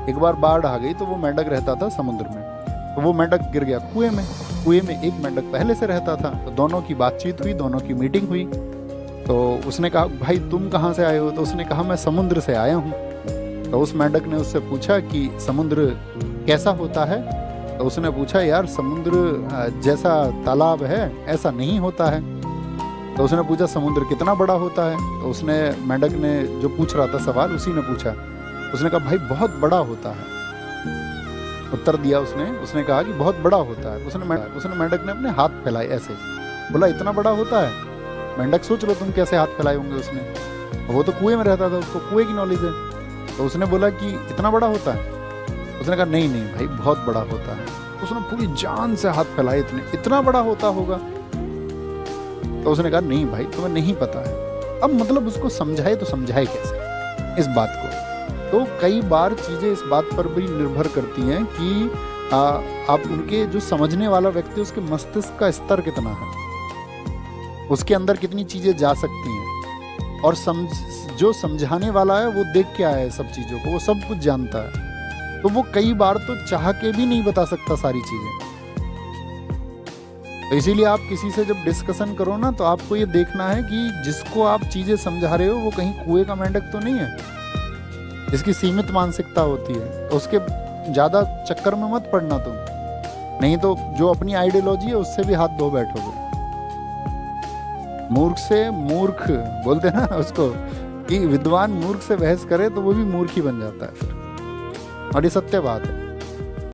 एक बार बाढ़ आ गई तो वो मेंढक रहता था समुद्र में, तो वो मेंढक गिर गया कुएं में। कुएं में एक मेंढक पहले से रहता था, तो दोनों की बातचीत हुई, दोनों की मीटिंग हुई। तो उसने कहा भाई तुम कहाँ से आए हो? तो उसने कहा मैं समुद्र से आया हूँ। तो उस मेंढक ने उससे पूछा कि समुद्र कैसा होता है? तो उसने पूछा यार समुद्र जैसा तालाब है ऐसा नहीं होता है। तो उसने पूछा समुद्र कितना बड़ा होता है? तो उसने मेंढक ने जो पूछ रहा था सवाल उसी ने पूछा। उसने कहा भाई बहुत बड़ा होता है। उत्तर दिया उसने कहा कि बहुत बड़ा होता है। उसने मेंढक ने अपने हाथ फैलाए ऐसे, बोला इतना बड़ा होता है? मेंढक सोच लो तुम कैसे हाथ फैलाए होंगे उसने, वो तो कुएं में रहता था, उसको कुएं की नॉलेज है। तो उसने बोला कि इतना बड़ा होता है? उसने कहा नहीं नहीं भाई बहुत बड़ा होता है। उसने पूरी जान से हाथ फैलाए, इतना बड़ा होता होगा? तो उसने कहा नहीं भाई तुम्हें नहीं पता है। अब मतलब उसको समझाए तो समझाए कैसे इस बात को? तो कई बार चीजें इस बात पर भी निर्भर करती हैं कि आप उनके जो समझने वाला व्यक्ति उसके मस्तिष्क का स्तर कितना है, उसके अंदर कितनी चीजें जा सकती हैं, और जो समझाने वाला है वो देख के आया है सब चीजों को, वो सब कुछ जानता है, तो वो कई बार तो चाह के भी नहीं बता सकता सारी चीजें। तो इसीलिए आप किसी से जब डिस्कशन करो ना, तो आपको ये देखना है कि जिसको आप चीजें समझा रहे हो वो कहीं कुएं का मेंढक तो नहीं है, जिसकी सीमित मानसिकता होती है। तो उसके ज्यादा चक्कर में मत पड़ना तुम, नहीं तो जो अपनी आइडियोलॉजी है उससे भी हाथ धो बैठोगे। मूर्ख से मूर्ख बोलते ना उसको, कि विद्वान मूर्ख से बहस करे तो वो भी मूर्ख ही बन जाता है फिर, और ये सत्य बात है।